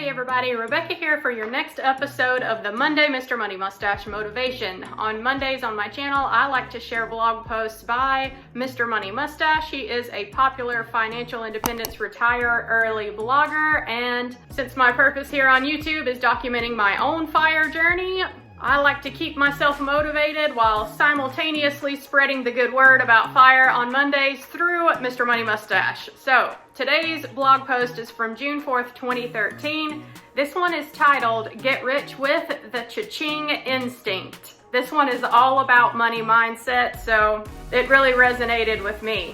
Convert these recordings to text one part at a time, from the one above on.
Hey everybody, Rebecca here for your next episode of the Monday Mr. Money Mustache Motivation. On Mondays on my channel, I like to share blog posts by Mr. Money Mustache. He is a popular financial independence retire early blogger, and since my purpose here on YouTube is documenting my own FIRE journey, I like to keep myself motivated while simultaneously spreading the good word about FIRE on Mondays through Mr. Money Mustache. So, today's blog post is from June 4th, 2013. This one is titled, Get Rich with the Cha-Ching Instinct. This one is all about money mindset, so it really resonated with me.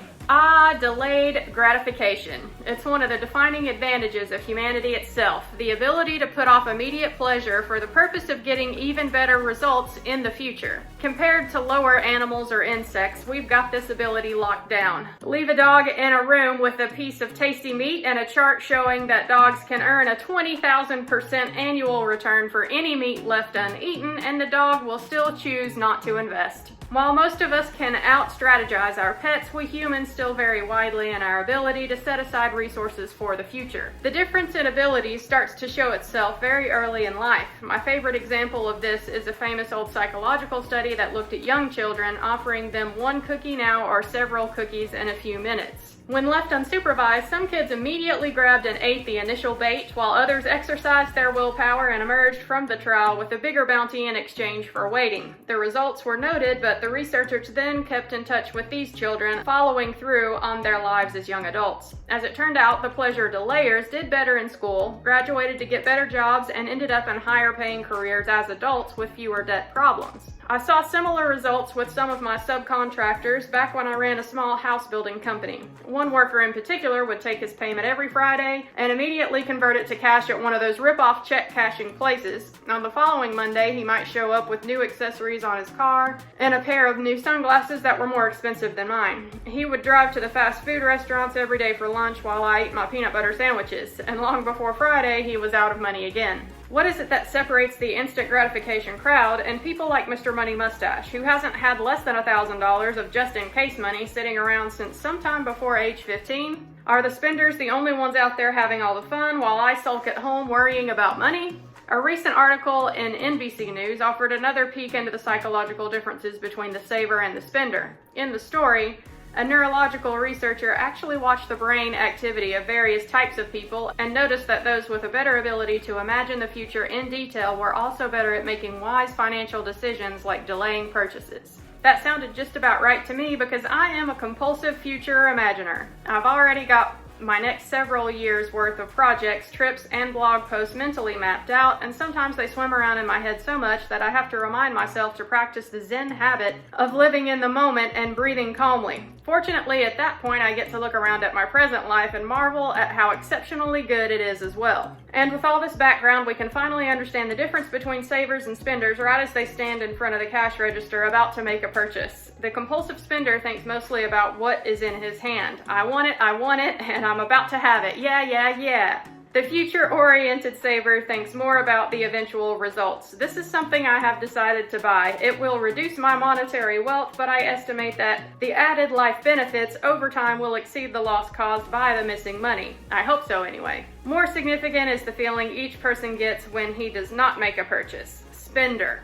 Delayed gratification. It's one of the defining advantages of humanity itself, the ability to put off immediate pleasure for the purpose of getting even better results in the future. Compared to lower animals or insects, we've got this ability locked down. Leave a dog in a room with a piece of tasty meat and a chart showing that dogs can earn a 20,000% annual return for any meat left uneaten, and the dog will still choose not to invest. While most of us can out-strategize our pets, we humans still vary widely in our ability to set aside resources for the future. The difference in abilities starts to show itself very early in life. My favorite example of this is a famous old psychological study that looked at young children, offering them one cookie now or several cookies in a few minutes. When left unsupervised, some kids immediately grabbed and ate the initial bait, while others exercised their willpower and emerged from the trial with a bigger bounty in exchange for waiting. The results were noted, but the researchers then kept in touch with these children, following through on their lives as young adults. As it turned out, the pleasure delayers did better in school, graduated to get better jobs, and ended up in higher paying careers as adults with fewer debt problems. I saw similar results with some of my subcontractors back when I ran a small house building company. One worker in particular would take his payment every Friday and immediately convert it to cash at one of those rip-off check cashing places. On the following Monday, he might show up with new accessories on his car and a pair of new sunglasses that were more expensive than mine. He would drive to the fast food restaurants every day for lunch while I ate my peanut butter sandwiches, and long before Friday, he was out of money again. What is it that separates the instant gratification crowd and people like Mr. Money Mustache, who hasn't had less than $1,000 of just-in-case money sitting around since sometime before age 15? Are the spenders the only ones out there having all the fun while I sulk at home worrying about money? A recent article in NBC News offered another peek into the psychological differences between the saver and the spender. In the story, a neurological researcher actually watched the brain activity of various types of people and noticed that those with a better ability to imagine the future in detail were also better at making wise financial decisions like delaying purchases. That sounded just about right to me because I am a compulsive future imaginer. I've already got my next several years worth of projects, trips, and blog posts mentally mapped out, and sometimes they swim around in my head so much that I have to remind myself to practice the Zen habit of living in the moment and breathing calmly. Fortunately, at that point, I get to look around at my present life and marvel at how exceptionally good it is as well. And with all this background, we can finally understand the difference between savers and spenders right as they stand in front of the cash register about to make a purchase. The compulsive spender thinks mostly about what is in his hand. I want it, and I'm about to have it. Yeah. The future-oriented saver thinks more about the eventual results. This is something I have decided to buy. It will reduce my monetary wealth, but I estimate that the added life benefits over time will exceed the loss caused by the missing money. I hope so anyway. More significant is the feeling each person gets when he does not make a purchase. Spender.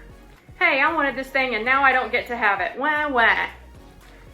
Hey, I wanted this thing and now I don't get to have it. Wah.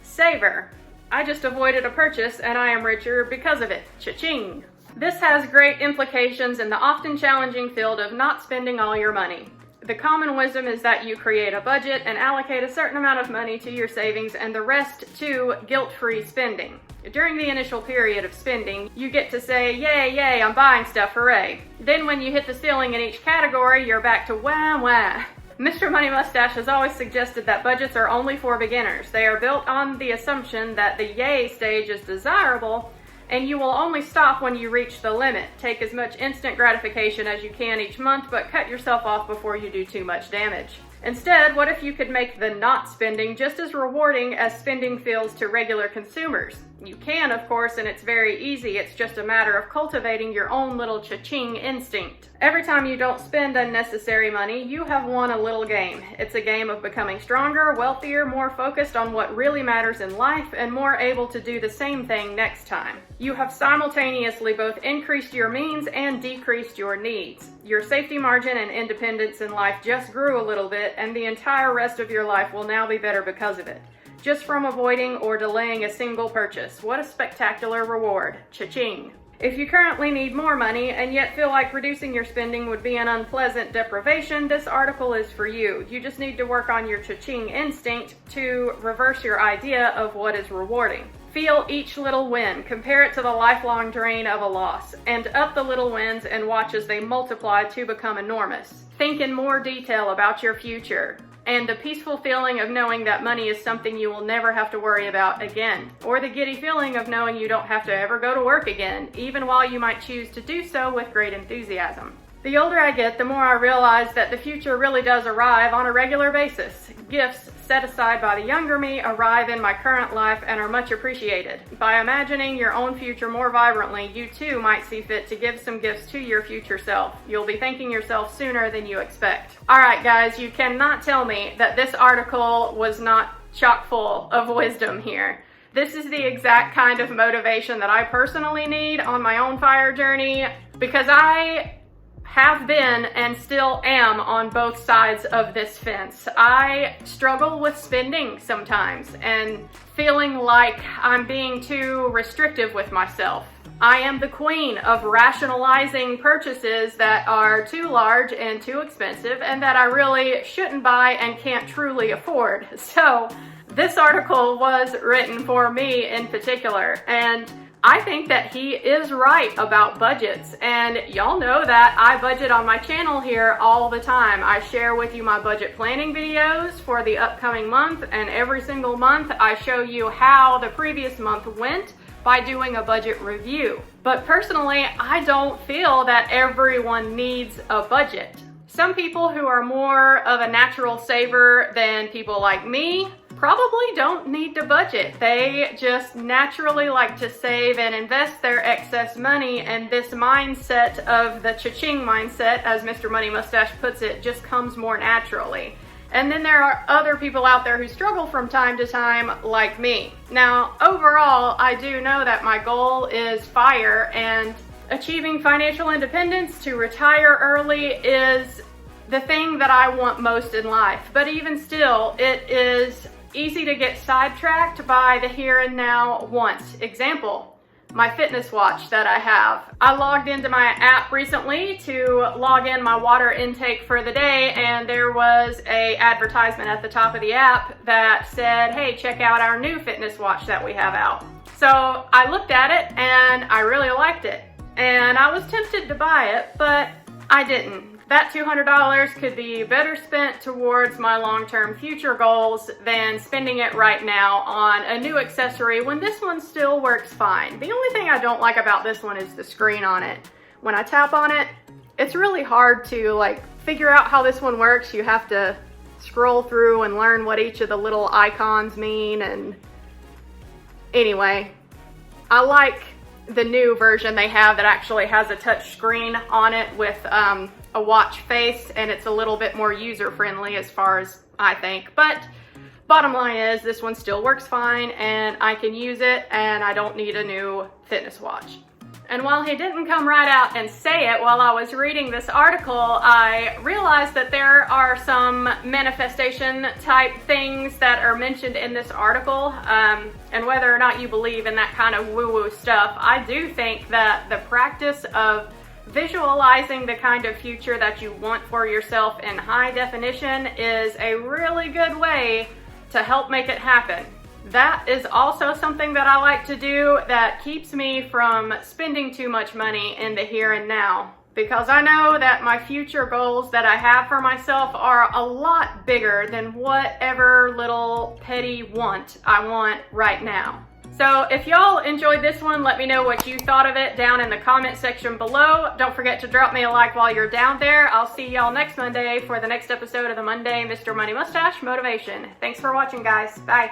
Saver. I just avoided a purchase and I am richer because of it. Cha-ching. This has great implications in the often challenging field of not spending all your money. The common wisdom is that you create a budget and allocate a certain amount of money to your savings and the rest to guilt-free spending. During the initial period of spending, you get to say, yay, I'm buying stuff, hooray. Then when you hit the ceiling in each category, you're back to wah. Mr. Money Mustache has always suggested that budgets are only for beginners. They are built on the assumption that the yay stage is desirable, and you will only stop when you reach the limit. Take as much instant gratification as you can each month, but cut yourself off before you do too much damage. Instead, what if you could make the not spending just as rewarding as spending feels to regular consumers? You can, of course, and it's very easy. It's just a matter of cultivating your own little cha-ching instinct. Every time you don't spend unnecessary money, you have won a little game. It's a game of becoming stronger, wealthier, more focused on what really matters in life, and more able to do the same thing next time. You have simultaneously both increased your means and decreased your needs. Your safety margin and independence in life just grew a little bit, and the entire rest of your life will now be better because of it. Just from avoiding or delaying a single purchase. What a spectacular reward. Cha-ching. If you currently need more money and yet feel like reducing your spending would be an unpleasant deprivation, this article is for you. You just need to work on your cha-ching instinct to reverse your idea of what is rewarding. Feel each little win, compare it to the lifelong drain of a loss, and up the little wins and watch as they multiply to become enormous. Think in more detail about your future and the peaceful feeling of knowing that money is something you will never have to worry about again, or the giddy feeling of knowing you don't have to ever go to work again, even while you might choose to do so with great enthusiasm. The older I get, the more I realize that the future really does arrive on a regular basis. Gifts set aside by the younger me arrive in my current life and are much appreciated. By imagining your own future more vibrantly, you too might see fit to give some gifts to your future self. You'll be thanking yourself sooner than you expect. Alright guys, you cannot tell me that this article was not chock full of wisdom here. This is the exact kind of motivation that I personally need on my own fire journey, because I have been and still am on both sides of this fence. I struggle with spending sometimes and feeling like I'm being too restrictive with myself. I am the queen of rationalizing purchases that are too large and too expensive and that I really shouldn't buy and can't truly afford. So this article was written for me in particular, and I think that he is right about budgets, and y'all know that I budget on my channel here all the time. I share with you my budget planning videos for the upcoming month, and every single month I show you how the previous month went by doing a budget review. But personally, I don't feel that everyone needs a budget. Some people who are more of a natural saver than people like me probably don't need to budget. They just naturally like to save and invest their excess money, and this mindset of the cha-ching mindset, as Mr. Money Mustache puts it, just comes more naturally. And then there are other people out there who struggle from time to time like me. Now, overall, I do know that my goal is FIRE, and achieving financial independence to retire early is the thing that I want most in life. But even still, it is easy to get sidetracked by the here and now wants. Example, my fitness watch that I have. I logged into my app recently to log in my water intake for the day, and there was an advertisement at the top of the app that said, hey, check out our new fitness watch that we have out. So I looked at it and I really liked it, and I was tempted to buy it, but I didn't. That $200 could be better spent towards my long-term future goals than spending it right now on a new accessory when this one still works fine. The only thing I don't like about this one is the screen on it. When I tap on it, it's really hard to figure out how this one works. You have to scroll through and learn what each of the little icons mean, and anyway, I like the new version they have that actually has a touch screen on it with a watch face, and it's a little bit more user-friendly as far as I think. But bottom line is, this one still works fine and I can use it, and I don't need a new fitness watch. And while he didn't come right out and say it while I was reading this article, I realized that there are some manifestation type things that are mentioned in this article. And whether or not you believe in that kind of woo-woo stuff, I do think that the practice of visualizing the kind of future that you want for yourself in high definition is a really good way to help make it happen. That is also something that I like to do that keeps me from spending too much money in the here and now, because I know that my future goals that I have for myself are a lot bigger than whatever little petty want I want right now. So if y'all enjoyed this one, let me know what you thought of it down in the comment section below. Don't forget to drop me a like while you're down there. I'll see y'all next Monday for the next episode of the Monday Mr. Money Mustache Motivation. Thanks for watching, guys. Bye.